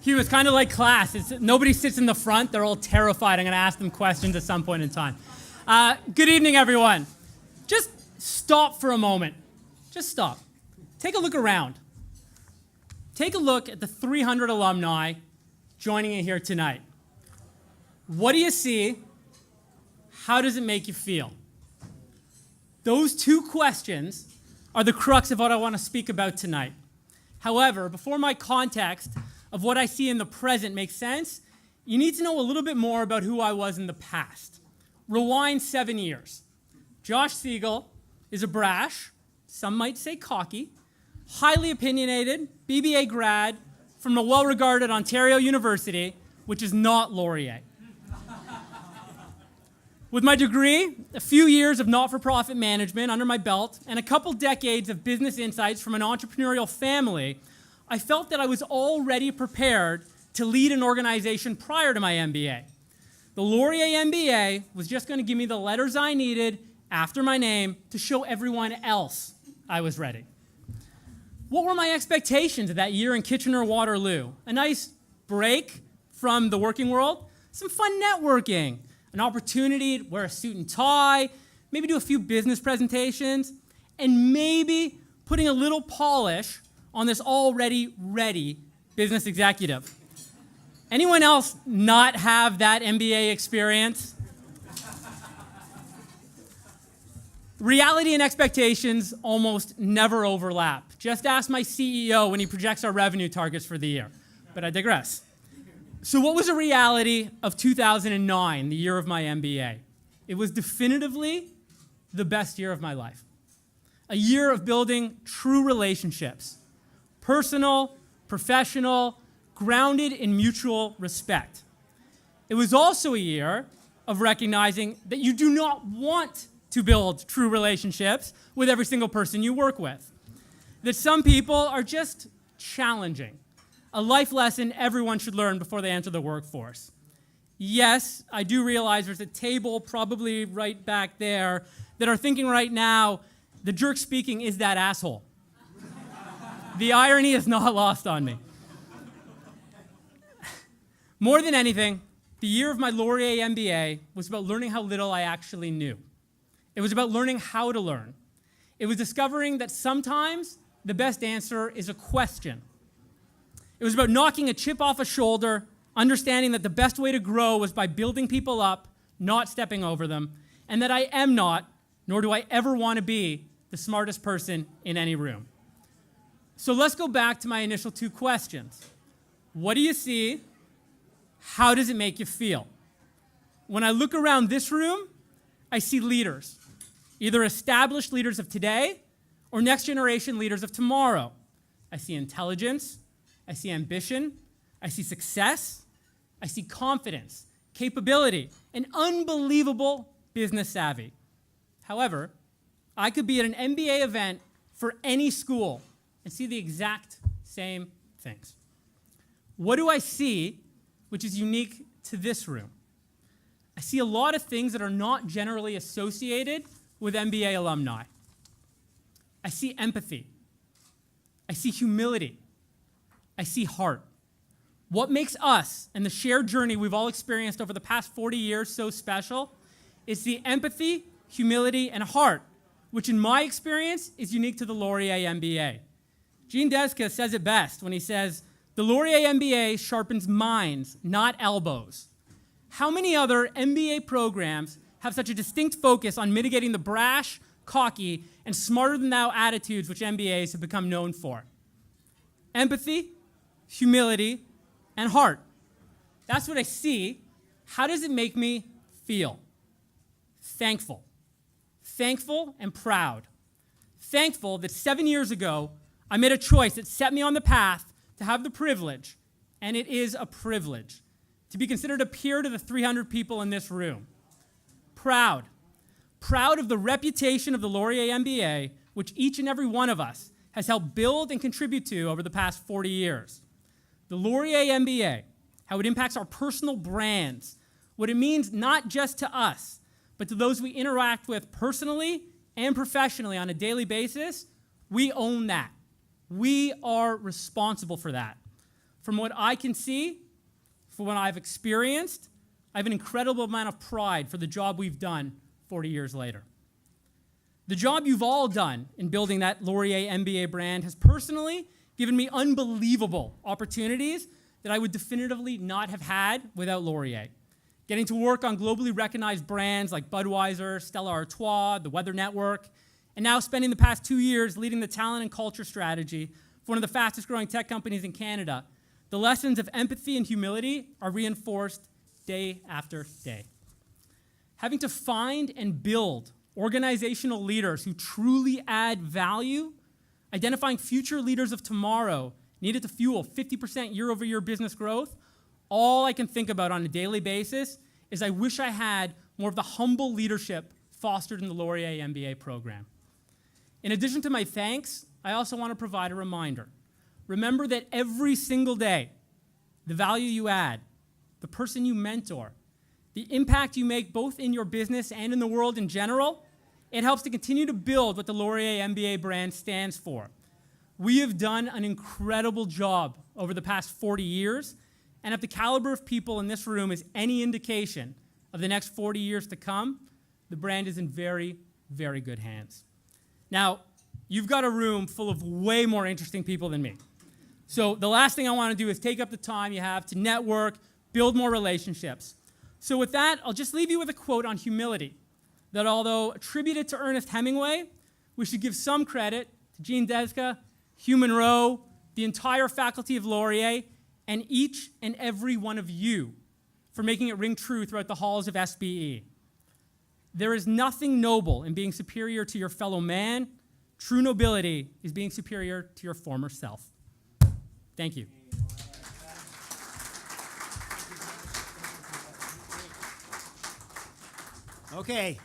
Hugh, it's kind of like class. Nobody sits in the front. They're all terrified. I'm going to ask them questions at some point in time. Good evening, everyone. Just stop for a moment. Just stop. Take a look around. Take a look at the 300 alumni joining you here tonight. What do you see? How does it make you feel? Those two questions are the crux of what I want to speak about tonight. However, before my context of what I see in the present makes sense, you need to know a little bit more about who I was in the past. Rewind 7 years. Josh Siegal is a brash, some might say cocky, highly opinionated BBA grad from a well-regarded Ontario University, which is not Laurier. With my degree, a few years of not-for-profit management under my belt, and a couple decades of business insights from an entrepreneurial family, I felt that I was already prepared to lead an organization prior to my MBA. The Laurier MBA was just going to give me the letters I needed after my name to show everyone else I was ready. What were my expectations of that year in Kitchener-Waterloo? A nice break from the working world, some fun networking, an opportunity to wear a suit and tie, maybe do a few business presentations, and maybe putting a little polish on this already ready business executive. Anyone else not have that MBA experience? Reality and expectations almost never overlap. Just ask my CEO when he projects our revenue targets for the year. But I digress. So what was the reality of 2009, the year of my MBA? It was definitively the best year of my life. A year of building true relationships, personal, professional, grounded in mutual respect. It was also a year of recognizing that you do not want to build true relationships with every single person you work with. That some people are just challenging. A life lesson everyone should learn before they enter the workforce. Yes, I do realize there's a table probably right back there that are thinking right now, the jerk speaking is that asshole. The irony is not lost on me. More than anything, the year of my Laurier MBA was about learning how little I actually knew. It was about learning how to learn. It was discovering that sometimes the best answer is a question. It was about knocking a chip off a shoulder, understanding that the best way to grow was by building people up, not stepping over them, and that I am not, nor do I ever want to be, the smartest person in any room. So let's go back to my initial two questions. What do you see? How does it make you feel? When I look around this room, I see leaders, either established leaders of today or next generation leaders of tomorrow. I see intelligence, I see ambition, I see success, I see confidence, capability, and unbelievable business savvy. However, I could be at an MBA event for any school and see the exact same things. What do I see which is unique to this room? I see a lot of things that are not generally associated with MBA alumni. I see empathy. I see humility. I see heart. What makes us and the shared journey we've all experienced over the past 40 years so special is the empathy, humility, and heart, which in my experience is unique to the Laurier MBA. Gene Deska says it best when he says, the Laurier MBA sharpens minds, not elbows. How many other MBA programs have such a distinct focus on mitigating the brash, cocky, and smarter-than-thou attitudes which MBAs have become known for? Empathy, humility, and heart. That's what I see. How does it make me feel? Thankful. Thankful and proud. Thankful that 7 years ago, I made a choice that set me on the path to have the privilege, and it is a privilege, to be considered a peer to the 300 people in this room. Proud. Proud of the reputation of the Laurier MBA, which each and every one of us has helped build and contribute to over the past 40 years. The Laurier MBA, how it impacts our personal brands, what it means not just to us, but to those we interact with personally and professionally on a daily basis, we own that. We are responsible for that. From what I can see, from what I've experienced, I have an incredible amount of pride for the job we've done 40 years later. The job you've all done in building that Laurier MBA brand has personally given me unbelievable opportunities that I would definitively not have had without Laurier. Getting to work on globally recognized brands like Budweiser, Stella Artois, the Weather Network, and now spending the past 2 years leading the talent and culture strategy for one of the fastest growing tech companies in Canada, the lessons of empathy and humility are reinforced day after day. Having to find and build organizational leaders who truly add value, identifying future leaders of tomorrow needed to fuel 50% year-over-year business growth, all I can think about on a daily basis is I wish I had more of the humble leadership fostered in the Laurier MBA program. In addition to my thanks, I also want to provide a reminder. Remember that every single day, the value you add, the person you mentor, the impact you make both in your business and in the world in general, it helps to continue to build what the Laurier MBA brand stands for. We have done an incredible job over the past 40 years, and if the caliber of people in this room is any indication of the next 40 years to come, the brand is in very, very good hands. Now, you've got a room full of way more interesting people than me. So the last thing I want to do is take up the time you have to network, build more relationships. So with that, I'll just leave you with a quote on humility, that although attributed to Ernest Hemingway, we should give some credit to Gene Deska, Hugh Monroe, the entire faculty of Laurier, and each and every one of you for making it ring true throughout the halls of SBE. There is nothing noble in being superior to your fellow man. True nobility is being superior to your former self. Thank you. Okay.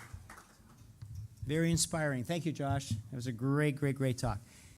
Very inspiring. Thank you, Josh. That was a great, great, great talk.